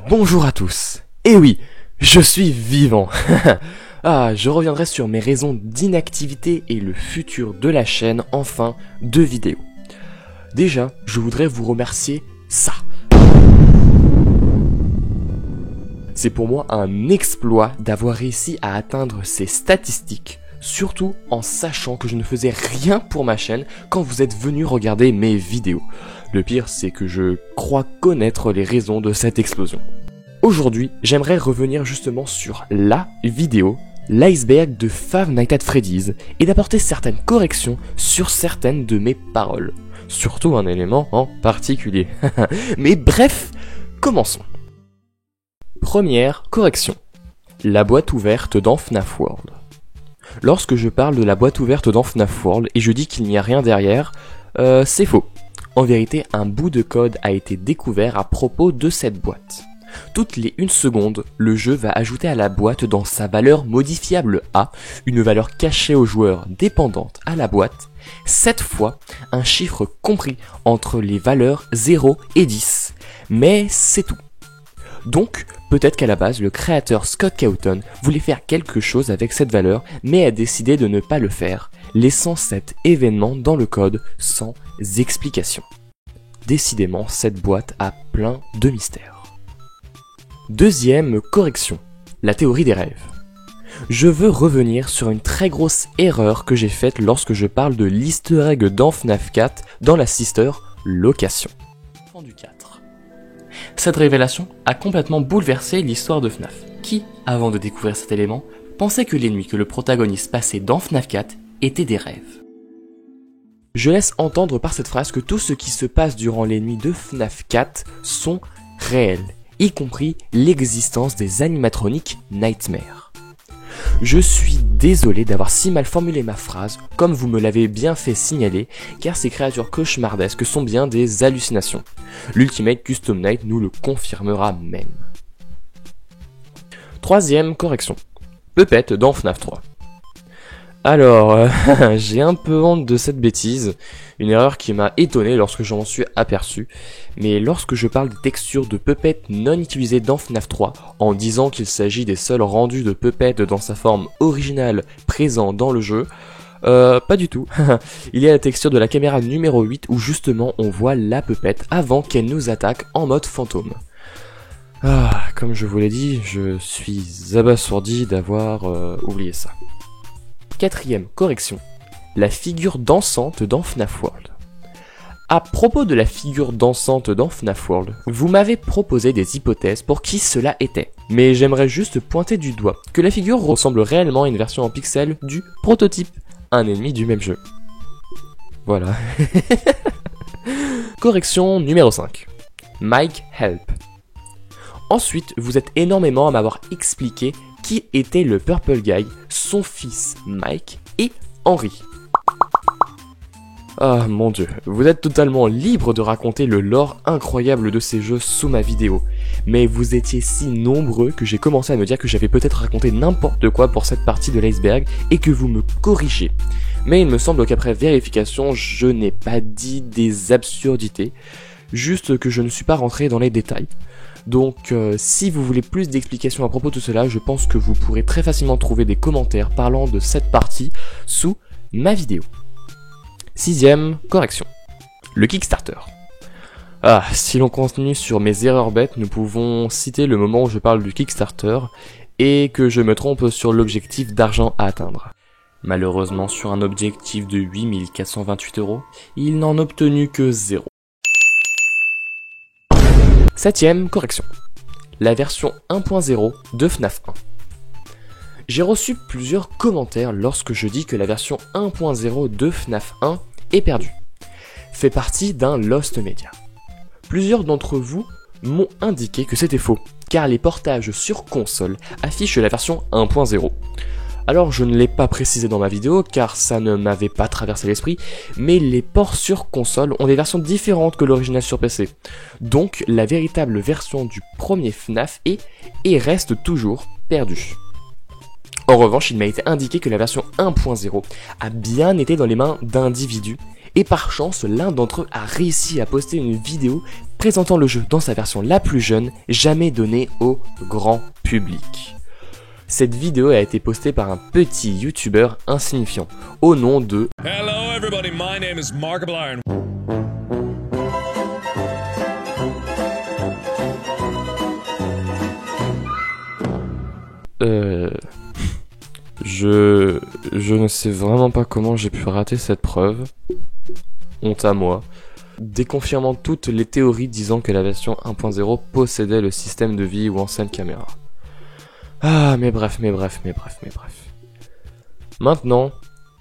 Bonjour à tous. Et oui, je suis vivant. Je reviendrai sur mes raisons d'inactivité et le futur de la chaîne en fin de vidéo. Déjà, je voudrais vous remercier ça. C'est pour moi un exploit d'avoir réussi à atteindre ces statistiques, surtout en sachant que je ne faisais rien pour ma chaîne quand vous êtes venus regarder mes vidéos. Le pire, c'est que je crois connaître les raisons de cette explosion. Aujourd'hui, j'aimerais revenir justement sur la vidéo, l'iceberg de Five Nights at Freddy's, et d'apporter certaines corrections sur certaines de mes paroles. Surtout un élément en particulier. Mais bref, commençons. Première correction. La boîte ouverte dans FNAF World. Lorsque je parle de la boîte ouverte dans FNAF World et je dis qu'il n'y a rien derrière, c'est faux. En vérité, un bout de code a été découvert à propos de cette boîte. Toutes les 1 seconde, le jeu va ajouter à la boîte dans sa valeur modifiable A, une valeur cachée au joueur dépendante à la boîte, 7 fois un chiffre compris entre les valeurs 0 et 10. Mais c'est tout. Donc, peut-être qu'à la base, le créateur Scott Cawthon voulait faire quelque chose avec cette valeur, mais a décidé de ne pas le faire, laissant cet événement dans le code sans explication. Décidément, cette boîte a plein de mystères. Deuxième correction, la théorie des rêves. Je veux revenir sur une très grosse erreur que j'ai faite lorsque je parle de l'easter egg dans FNAF 4 dans la Sister Location. Du 4. Cette révélation a complètement bouleversé l'histoire de FNAF, qui, avant de découvrir cet élément, pensait que les nuits que le protagoniste passait dans FNAF 4 étaient des rêves. Je laisse entendre par cette phrase que tout ce qui se passe durant les nuits de FNAF 4 sont réels, y compris l'existence des animatroniques Nightmare. Je suis désolé d'avoir si mal formulé ma phrase, comme vous me l'avez bien fait signaler, car ces créatures cauchemardesques sont bien des hallucinations. L'Ultimate Custom Night nous le confirmera même. Troisième correction. Puppet dans FNAF 3. Alors, j'ai un peu honte de cette bêtise, une erreur qui m'a étonné lorsque j'en suis aperçu, mais lorsque je parle des textures de Puppet non utilisées dans FNAF 3, en disant qu'il s'agit des seuls rendus de Puppet dans sa forme originale présents dans le jeu, pas du tout. Il y a la texture de la caméra numéro 8 où justement on voit la Puppet avant qu'elle nous attaque en mode fantôme. Comme je vous l'ai dit, je suis abasourdi d'avoir oublié ça. Quatrième correction, la figure dansante dans FNAF World. À propos de la figure dansante dans FNAF World, vous m'avez proposé des hypothèses pour qui cela était. Mais j'aimerais juste pointer du doigt que la figure ressemble réellement à une version en pixels du prototype, un ennemi du même jeu. Voilà. Correction numéro 5. Mike Help. Ensuite, vous êtes énormément à m'avoir expliqué qui était le Purple Guy, son fils Mike et Henry. Mon dieu, vous êtes totalement libre de raconter le lore incroyable de ces jeux sous ma vidéo. Mais vous étiez si nombreux que j'ai commencé à me dire que j'avais peut-être raconté n'importe quoi pour cette partie de l'iceberg et que vous me corrigez. Mais il me semble qu'après vérification, je n'ai pas dit des absurdités, juste que je ne suis pas rentré dans les détails. Donc si vous voulez plus d'explications à propos de cela, je pense que vous pourrez très facilement trouver des commentaires parlant de cette partie sous ma vidéo. Sixième correction. Le Kickstarter. Si l'on continue sur mes erreurs bêtes, nous pouvons citer le moment où je parle du Kickstarter et que je me trompe sur l'objectif d'argent à atteindre. Malheureusement, sur un objectif de 8428 €, il n'en a obtenu que 0. Septième correction. La version 1.0 de FNAF 1. J'ai reçu plusieurs commentaires lorsque je dis que la version 1.0 de FNAF 1 est perdue. Fait partie d'un Lost Media. Plusieurs d'entre vous m'ont indiqué que c'était faux, car les portages sur console affichent la version 1.0. Alors je ne l'ai pas précisé dans ma vidéo car ça ne m'avait pas traversé l'esprit, mais les ports sur console ont des versions différentes que l'original sur PC. Donc la véritable version du premier FNAF est et reste toujours perdue. En revanche, il m'a été indiqué que la version 1.0 a bien été dans les mains d'individus, et par chance, l'un d'entre eux a réussi à poster une vidéo présentant le jeu dans sa version la plus jeune, jamais donnée au grand public. Cette vidéo a été postée par un petit youtubeur insignifiant, au nom de Hello everybody, my name is Markiplier. Je ne sais vraiment pas comment j'ai pu rater cette preuve. Honte à moi. Déconfirmant toutes les théories disant que la version 1.0 possédait le système de vie ou ancienne caméra. Ah, mais bref. Maintenant,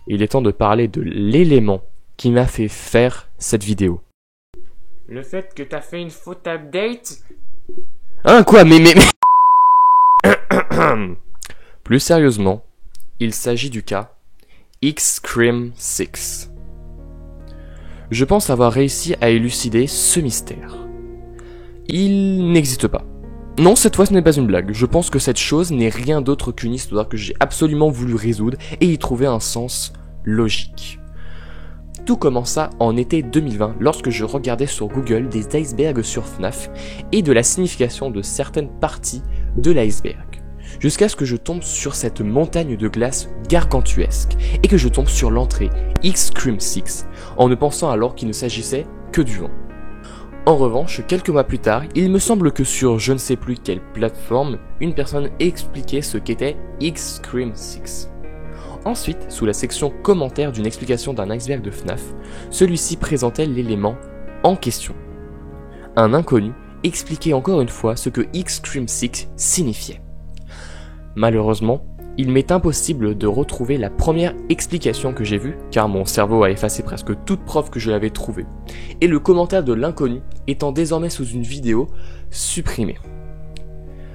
il est temps de parler de l'élément qui m'a fait faire cette vidéo. Le fait que t'as fait une faute update? Hein, quoi, mais... Plus sérieusement, il s'agit du cas Xcrim6. Je pense avoir réussi à élucider ce mystère. Il n'existe pas. Non, cette fois ce n'est pas une blague. Je pense que cette chose n'est rien d'autre qu'une histoire que j'ai absolument voulu résoudre et y trouver un sens logique. Tout commença en été 2020 lorsque je regardais sur Google des icebergs sur FNAF et de la signification de certaines parties de l'iceberg. Jusqu'à ce que je tombe sur cette montagne de glace gargantuesque et que je tombe sur l'entrée Xcrim6 en ne pensant alors qu'il ne s'agissait que du vent. En revanche, quelques mois plus tard, il me semble que sur je ne sais plus quelle plateforme, une personne expliquait ce qu'était Xcrim6. Ensuite, sous la section commentaires d'une explication d'un iceberg de FNAF, celui-ci présentait l'élément en question. Un inconnu expliquait encore une fois ce que Xcrim6 signifiait. Malheureusement, il m'est impossible de retrouver la première explication que j'ai vue, car mon cerveau a effacé presque toute preuve que je l'avais trouvée, et le commentaire de l'inconnu étant désormais sous une vidéo supprimée.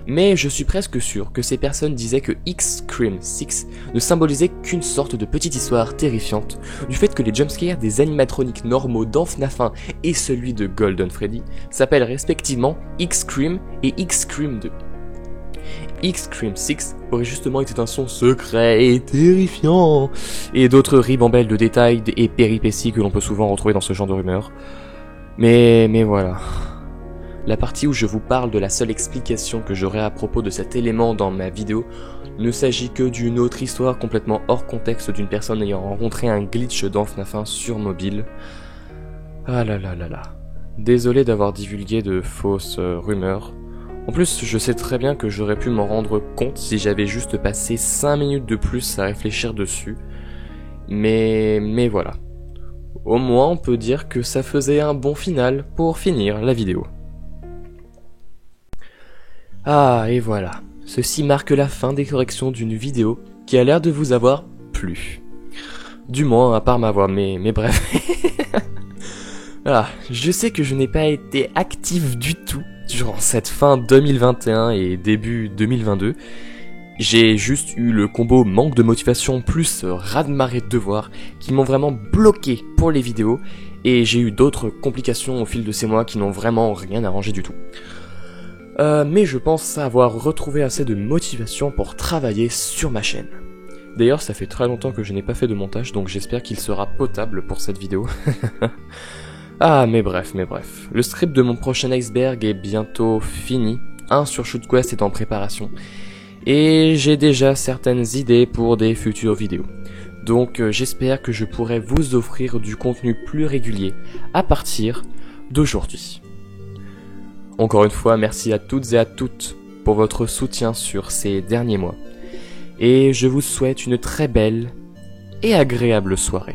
Mais je suis presque sûr que ces personnes disaient que Xcrim6 ne symbolisait qu'une sorte de petite histoire terrifiante du fait que les jumpscares des animatroniques normaux dans FNAF 1 et celui de Golden Freddy s'appellent respectivement Xcrim et Xcrim 2. Xcrim6 aurait justement été un son secret et terrifiant, et d'autres ribambelles de détails et péripéties que l'on peut souvent retrouver dans ce genre de rumeurs. Mais voilà. La partie où je vous parle de la seule explication que j'aurai à propos de cet élément dans ma vidéo ne s'agit que d'une autre histoire complètement hors contexte d'une personne ayant rencontré un glitch dans FNAF 1 sur mobile. Ah là là là là. Désolé d'avoir divulgué de fausses rumeurs. En plus, je sais très bien que j'aurais pu m'en rendre compte si j'avais juste passé 5 minutes de plus à réfléchir dessus. Mais voilà. Au moins, on peut dire que ça faisait un bon final pour finir la vidéo. Ah, et voilà. Ceci marque la fin des corrections d'une vidéo qui a l'air de vous avoir plu. Du moins, à part ma voix, mais bref. Ah, je sais que je n'ai pas été actif du tout durant cette fin 2021 et début 2022. J'ai juste eu le combo manque de motivation plus raz-de-marée de devoirs qui m'ont vraiment bloqué pour les vidéos, et j'ai eu d'autres complications au fil de ces mois qui n'ont vraiment rien arrangé du tout. Mais je pense avoir retrouvé assez de motivation pour travailler sur ma chaîne. D'ailleurs, ça fait très longtemps que je n'ai pas fait de montage, donc j'espère qu'il sera potable pour cette vidéo. Ah, mais bref. Le script de mon prochain iceberg est bientôt fini. Un sur Shoot Quest est en préparation. Et j'ai déjà certaines idées pour des futures vidéos. Donc j'espère que je pourrai vous offrir du contenu plus régulier à partir d'aujourd'hui. Encore une fois, merci à toutes et à toutes pour votre soutien sur ces derniers mois. Et je vous souhaite une très belle et agréable soirée.